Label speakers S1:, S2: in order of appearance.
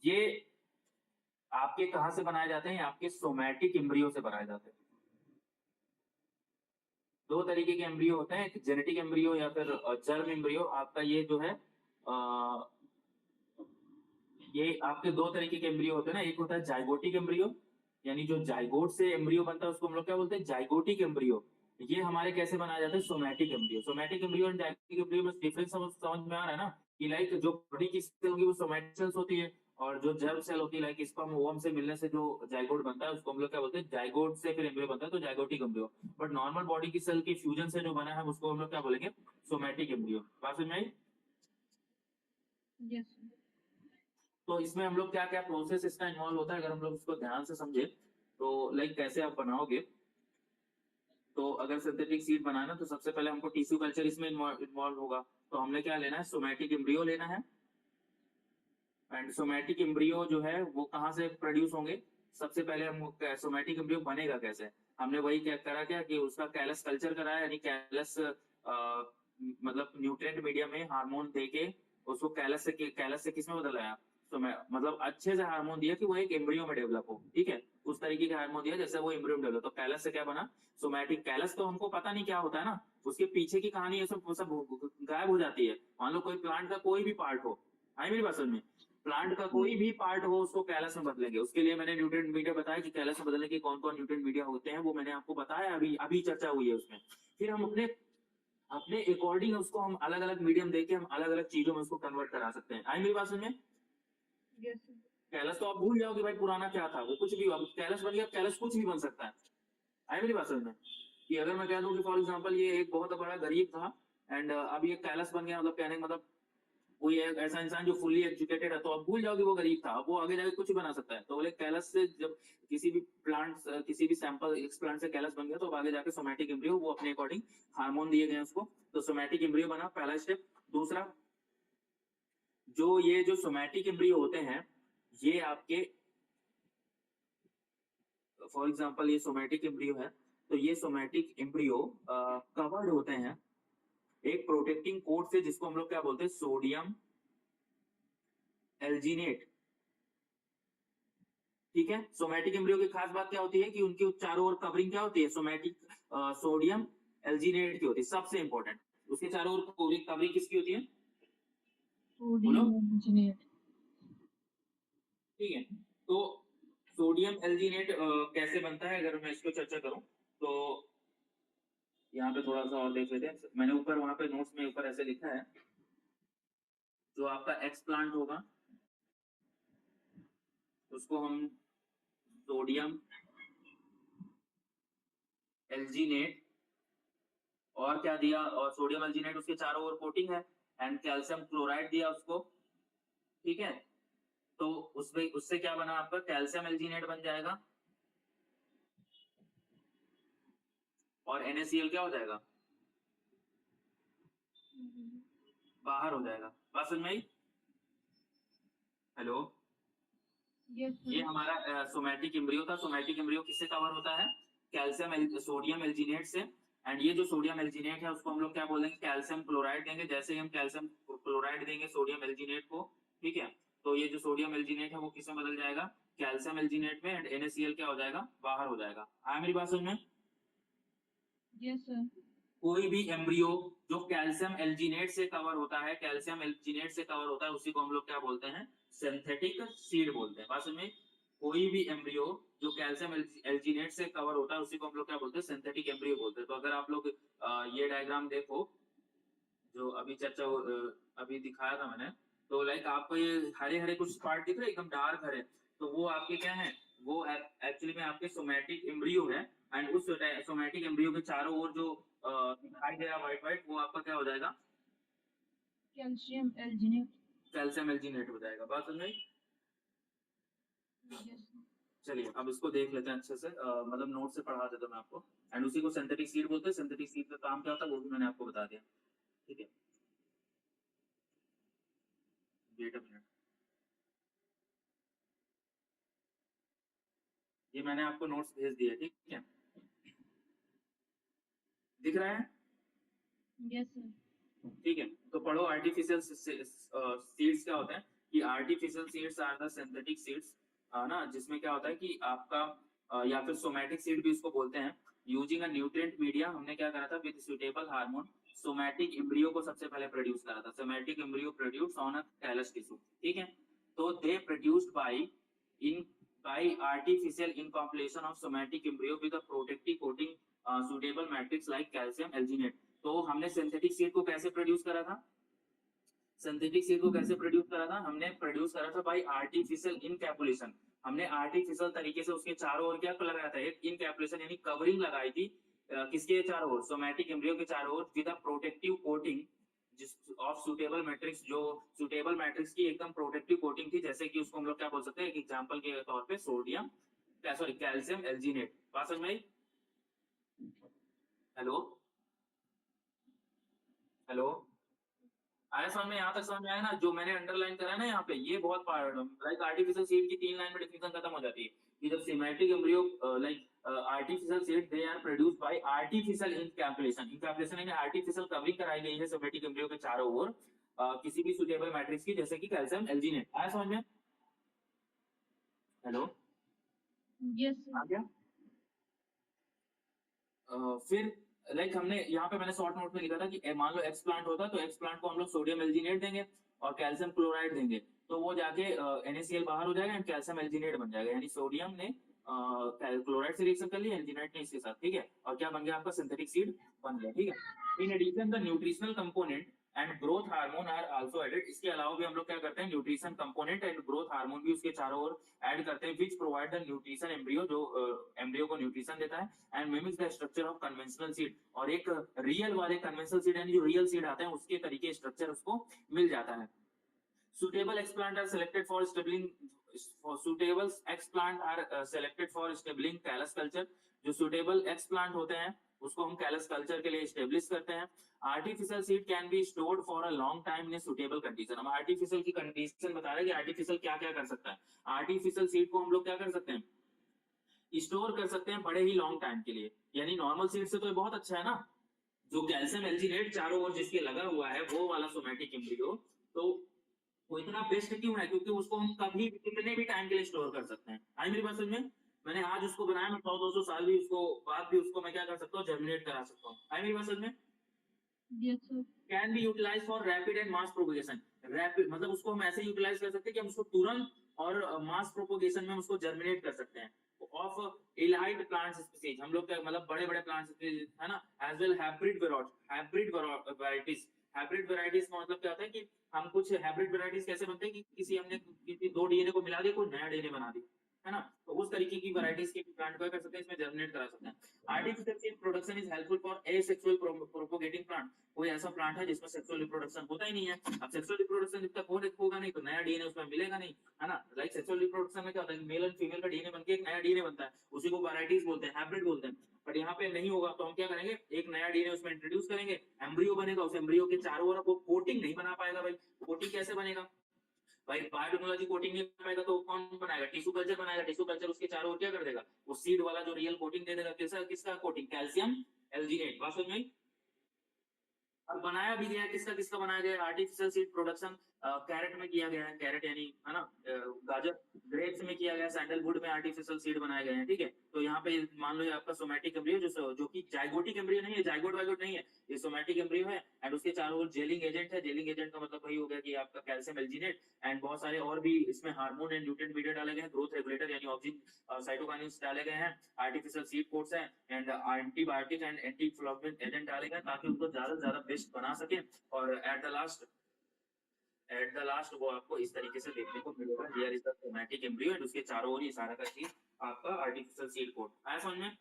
S1: ये आपके कहाँ से बनाए जाते हैं? आपके सोमैटिक एम्ब्रियो से बनाए जाते हैं। दो तरीके के एम्ब्रियो होते हैं, एक जेनेटिक एम्ब्रियो या फिर जर्म एम्ब्रियो। आपका ये जो है ये आपके दो तरीके के एम्ब्रियो होते हैं ना, एक होता है जाइगोटिक एम्ब्रियो, यानी जो जाइगोट से एम्ब्रियो बनता है उसको हम लोग क्या बोलते हैं? Zygotic embryo. ये हमारे कैसे बनाया जाता है? Somatic embryo. Somatic embryo and zygotic embryo में डिफरेंस समझ में आ रहा है ना, कि लाइक जो बॉडी की सेल होगी वो सोमैटिक सेल्स होती है, और जो जर्म सेल होती है लाइक स्पर्म ओवम से मिलने से जो जाइगोट बनता है उसको हम लोग क्या बोलते हैं? जाइगोट से फिर एम्ब्रियो बनता है तो zygotic embryo. But normal body की सेल के फ्यूजन से जो बना है उसको हम लोग क्या बोलेंगे? Somatic embryo. बात समझ में आई?
S2: यस।
S1: तो इसमें हम लोग क्या क्या प्रोसेस इसका इन्वॉल्व होता है, अगर हम लोग उसको ध्यान से समझे तो लाइक कैसे आप बनाओगे। तो अगर सिंथेटिक सीड बनाना तो सबसे पहले हमको टिश्यू कल्चर इसमें इन्वॉल्व होगा। तो हमने क्या लेना है? सोमैटिक एम्ब्रियो लेना है। एंड सोमैटिक एम्ब्रियो जो है वो कहाँ से प्रोड्यूस होंगे? सबसे पहले हम सोमैटिक एम्ब्रियो बनेगा कैसे? हमने वही क्या करा, क्या कि उसका कैलस कल्चर कराया, यानी कैलस मतलब न्यूट्रिएंट मीडिया में हार्मोन देके उसको कैलस से किस में बदलाया? तो मैं मतलब अच्छे से हार्मोन दिया कि वो एक एम्ब्रियो में डेवलप हो। ठीक है, उस तरीके का हार्मोन दिया जैसे वो एम्ब्रियो में डेवलप। तो कैलस से क्या बना? सोमैटिक। कैलस तो हमको पता नहीं क्या होता है ना, उसके पीछे की कहानी ये सब गायब हो जाती है। मान लो कोई प्लांट का कोई भी पार्ट हो, आई मेरी बात समझ में? प्लांट का कोई भी पार्ट हो उसको कैलस में बदलेंगे। उसके लिए मैंने न्यूट्रिएंट मीडिया बताया कि कैलस में बदलने के कौन कौन न्यूट्रिएंट मीडिया होते हैं, वो मैंने आपको बताया, अभी अभी चर्चा हुई है उसमें। फिर हम अपने अपने अकॉर्डिंग उसको हम अलग अलग मीडियम देके हम अलग अलग चीजों में उसको कन्वर्ट करा सकते हैं। आई मेरी बात समझ में?
S2: यस।
S1: कैलस तो आप भूल जाओगे भाई पुराना क्या था, वो कुछ भी हो, कैलस बन गया, कैलस कुछ भी बन सकता है। आई मेरी बात समझ में? कि अगर मैं कह दूं कि फॉर एग्जांपल ये एक बहुत बड़ा गरीब था एंड अब ये कैलस बन गया, मतलब कहने का मतलब कोई एक ऐसा इंसान जो फुल्ली एजुकेटेड है, तो आप भूल जाओगे वो गरीब था, अब वो आगे जाके कुछ भी बना सकता है। तो बोले कैलस से जब किसी भी प्लांट किसी भी सैंपल एक्स प्लांट से कैलस बन गया तो अब आगे जाके सोमैटिक एम्ब्रियो, वो अपने अकॉर्डिंग हार्मोन दिए गए उसको, तो सोमैटिक एम्ब्रियो बना, पहला स्टेप। दूसरा, जो ये जो सोमैटिक एम्ब्रियो होते हैं ये आपके फॉर एग्जांपल ये सोमैटिक एम्ब्रियो है, तो ये सोमैटिक एम्ब्रियो कवर्ड होते हैं एक प्रोटेक्टिंग कोट से, जिसको हम लोग क्या बोलते हैं? Sodium alginate. ठीक है, सोमैटिक एम्ब्रियो की खास बात क्या होती है कि उनकी चारों ओर कवरिंग क्या होती है? सोमैटिक सोडियम एल्जीनेट की होती है, सबसे इंपॉर्टेंट। उसके चारों ओर कवरिंग किसकी होती है? बोलो।
S2: Sodium alginate.
S1: ठीक है, तो सोडियम एल्जीनेट कैसे बनता है अगर मैं इसको चर्चा करूं तो यहाँ पे थोड़ा सा और देख लेते हैं। मैंने ऊपर वहां पे नोट्स में ऊपर ऐसे लिखा है, जो आपका एक्स प्लांट होगा उसको हम सोडियम एल्जीनेट, और क्या दिया? और सोडियम एल्जीनेट उसके चारों ओर कोटिंग है, एंड कैल्शियम क्लोराइड दिया उसको। ठीक है, तो उसमें उससे क्या बना आपका? कैल्शियम एल्जीनेट बन जाएगा, और NaCl क्या हो जाएगा? बाहर हो जाएगा। बात समझ में आई? हेलो।
S2: यस
S1: ये
S2: सर।
S1: हमारा सोमैटिक एम्ब्रियो था। सोमैटिक एम्ब्रियो किससे कवर होता है? सोडियम एल्जीनेट से। एंड ये जो सोडियम एल्जीनेट है उसको हम लोग क्या बोलेंगे? कैल्शियम क्लोराइड देंगे। जैसे ही हम कैल्शियम क्लोराइड देंगे सोडियम एल्जीनेट को, ठीक है, तो ये जो सोडियम एल्जीनेट है वो किसमें बदल जाएगा? कैल्शियम एल्जीनेट में, एंड NaCl क्या हो जाएगा? बाहर हो जाएगा। आया मेरी बात समझ में?
S2: Yes sir.
S1: कोई भी एम्ब्रियो जो कैल्शियम एल्जीनेट से कवर होता है, कैल्शियम एल्जीनेट से कवर होता है, उसी को हम लोग क्या बोलते हैं? सिंथेटिक सीड बोलते हैं। बात समझ में? कोई भी एम्ब्रियो जो कैल्शियम एल्जीनेट से कवर होता है उसी को हम लोग क्या बोलते हैं? सिंथेटिक एम्ब्रियो बोलते हैं। तो अगर आप लोग ये डायग्राम देखो जो अभी अभी दिखाया था मैंने, तो लाइक आपको ये हरे हरे कुछ पार्ट दिख रहे हैं एकदम डार्क हरे, तो वो आपके क्या है? वो एक्चुअली में आपके सोमैटिक एम्ब्रियो है। एंड उस सोमैटिक एम्ब्रियो के चारों ओर जो दिखाई दे रहा व्हाइट व्हाइट, वो आपका क्या हो जाएगा?
S2: Calcium alginate.
S1: कैल्शियम एल्जीनेट हो जाएगा। बात समझ में आई?
S2: यस।
S1: चलिए अब इसको देख लेते हैं अच्छे से, मतलब नोट से पढ़ा देता हूं मैं आपको। एंड उसी को सिंथेटिक सीड बोलते हैं। सिंथेटिक सीड का काम क्या होता है वो भी मैंने आपको बता दिया। ठीक है, वेट अ मिनट, ये मैंने आपको नोट्स भेज दिया। ठीक है, दिख रहा है?
S2: Yes sir.
S1: ठीक है, तो पढ़ो। आर्टिफिशियल सीड्स क्या होते हैं? कि artificial seeds are the synthetic seeds, ना, जिसमें क्या होता है कि आपका या फिर सोमैटिक सीड भी उसको बोलते हैं, यूजिंग अ न्यूट्रिएंट मीडिया। हमने क्या करा था, with suitable hormone somatic embryo को सबसे पहले प्रोड्यूस करा था, somatic embryo produce on a callus tissue, ठीक है। तो they produced by artificial encapsulation of somatic embryo with a protective coating suitable matrix like calcium alginate. तो हमने सिंथेटिक सीड को कैसे प्रोड्यूस करा था, सिंथेटिक सीड को कैसे प्रोड्यूस करा था, हमने प्रोड्यूस करा था बाय आर्टिफिशियल इनकैपुलेशन। हमने आर्टिफिशियल तरीके से उसके चारों ओर क्या लगाया था, एक इनकैपुलेशन यानी कवरिंग लगाई थी, किसके चारों ओर, सोमैटिक एम्ब्रियो के चारों ओर, विद अ प्रोटेक्टिव कोटिंग जिस ऑफ सुटेबल मैट्रिक्स, जो सुटेबल मैट्रिक्स की एकदम प्रोटेक्टिव कोटिंग थी, जैसे कि उसको हम लोग क्या बोल सकते हैं, एक एग्जांपल के तौर पे सोडियम सॉरी कैल्शियम एल्जिनेट। बात समझ में आई? हेलो हेलो, आया समझ में? यहाँ तक समझ में आया ना? जो मैंने अंडरलाइन करा है ना यहाँ पे, ये बहुत पार्ट, लाइक आर्टिफिशियल सीड की 3 लाइन में डिफिनेशन खत्म हो जाती है कि जब symmetric embryo like artificial seed they are produced by artificial encapsulation. Encapsulation यानी आर्टिफिशियल कवरिंग कराई गई है सिमेट्रिक एम्ब्रियो के चारों ओर किसी भी सुटेबल मैट्रिक्स की, जैसे कि कैल्शियम एल्जिनेट। आया समझ में? हेलो,
S2: Yes,
S1: आ
S2: sir.
S1: गया? फिर लाइक हमने यहाँ पे मैंने शॉर्ट नोट में लिखा था कि मान लो एक्स प्लांट होता तो एक्स प्लांट को हम लोग सोडियम एल्जिनेट देंगे और कैल्शियम क्लोराइड देंगे, तो वो जाके NaCl बाहर हो जाएगा एंड कैल्शियम एल्जिनेट बन जाएगा, यानी सोडियम ने क्लोराइड से रिएक्शन कर लिया, एल्जिनेट ने इसके साथ, ठीक है, और क्या बन गया आपका सिंथेटिक सीड बन गया, ठीक है। In addition the nutritional component and growth hormone are also added. इसके अलावा भी हम लोग क्या करते हैं, nutrition component and growth hormone भी उसके चारों ओर ऐड करते हैं, which provide the nutrition embryo, जो एम्ब्रियो को न्यूट्रिशन देता है, and mimics the structure of conventional seed. और एक रियल वाले कन्वेंशनल सीड यानी जो रियल सीड आते हैं उसके तरीके स्ट्रक्चर उसको मिल जाता है। Suitable explant are selected for stabling suitable explant are selected for stabling callus culture। जो suitable explant होते हैं उसको हम callus culture के लिए establish करते हैं। Artificial seed can be stored for a long time in a suitable condition। हम artificial की condition बता रहे हैं कि artificial क्या क्या कर सकता है। artificial seed को हम लोग क्या कर सकते हैं, स्टोर कर सकते हैं बड़े ही लॉन्ग टाइम के लिए, यानी नॉर्मल सीड से तो ये बहुत अच्छा है ना। जो कैल्शियम एल्जिनेट चारों ओर जिसके लगा हुआ है वो वाला सोमैटिक एम्ब्रियो, तो वो इतना बेस्ट क्यों है, क्योंकि उसको हम कभी भी कितने भी टाइम के लिए स्टोर कर सकते हैं। आई मेरी बात समझ में? मैंने आज उसको बनाया, मैं 100-200 साल भी उसको बाद भी उसको मैं क्या कर सकता हूँ, जर्मिनेट करा सकता हूँ। आई मेरी बात समझ में?
S2: Yes, sir.
S1: Can be utilize for rapid and mass propagation. Rapid मतलब उसको हम ऐसे यूटिलाइज कर सकते हैं कि हम उसको तुरंत और मास प्रोपोगेशन में हम उसको जर्मिनेट कर सकते हैं ऑफ एलाइड प्लांट्स स्पीसीज। हम लोग मतलब बड़े बड़े प्लांट्स स्पीसीज है ना, as well hybrid varieties. Hybrid varieties का मतलब क्या होता है कि हम कुछ हाइब्रिड वैरायटीज कैसे बनते हैं कि किसी हमने किसी 2 डीएनए को मिला दिया, कोई नया डीएनए बना दिया, है ना, तो उस तरीके की वैरायटीज के प्लांट को कर सकते हैं, इसमें जर्मिनेट करा सकते हैं। Artificial seed production is helpful for asexual propagating plant. कोई ऐसा प्लांट है जिसमें सेक्सुअल रिप्रोडक्शन होता ही नहीं है। अब सेक्सुअल रिप्रोडक्शन जब तक होगा नहीं तो नया डीएनए उसमें मिलेगा नहीं, है ना। लाइक सेक्सुअल रिप्रोडक्शन में क्या होता है, मेल एंड फीमेल का डीएनए बनके एक नया डीएनए बनता है, उसी को वैरायटीज बोलते हैं, हाइब्रिड बोलते हैं। बट यहाँ पे नहीं होगा, तो हम क्या करेंगे, एक नया डीएनए उसमें इंट्रोड्यूस करेंगे, एम्ब्रियो बनेगा, उस एम्ब्रियो के चारों ओर वो कोटिंग नहीं बना पाएगा। भाई कोटिंग कैसे बनेगा भाई, बायोटेक्नोलॉजी कोटिंग नहीं पाएगा तो कौन बनाएगा, टिश्यू कल्चर बनाएगा। टिश्यू कल्चर उसके चारों ओर क्या कर देगा, वो सीड वाला जो रियल कोटिंग दे देगा। किसका कोटिंग, कैल्शियम एल्जिनेट। बात समझ में? और बनाया भी गया, किसका किसका बनाया गया, आर्टिफिशियल सीड प्रोडक्शन कैरेट में किया गया है, कैरेट यानी है ना गाजर, ग्रेप्स में किया गया, सैंडलवुड में आर्टिफिशियल सीड बनाए गए हैं, ठीक है। तो यहाँ पे मान लो ये आपका सोमैटिक एम्ब्रियो जो कि जाइगोटिक एम्ब्रियो नहीं है, जाइगोट वाइगोट नहीं है, ये सोमैटिक एम्ब्रियो है एंड उसके चारों ओर जेलिंग एजेंट है। जेलिंग एजेंट का मतलब वही हो गया कि आपका कैल्शियम एल्जिनेट एंड बहुत सारे और भी इसमें हार्मोन एंड न्यूट्रिएंट मीडिया डाले गए हैं, ग्रोथ रेगुलेटर यानी ऑक्सिन साइटोकाइनेस डाले गए हैं, आर्टिफिशियल सीड कोट्स हैं and antibiotic and antiinflammatory agent डाले गए ताकि उनको ज्यादा से ज्यादा बेस्ट बना सके। और एट द लास्ट वो आपको इस तरीके से देखने को मिलेगा, here is the somatic embryo and उसके चारों ओर ये सारा का चीज आपका आर्टिफिशियल सीड कोट। आया समझ में?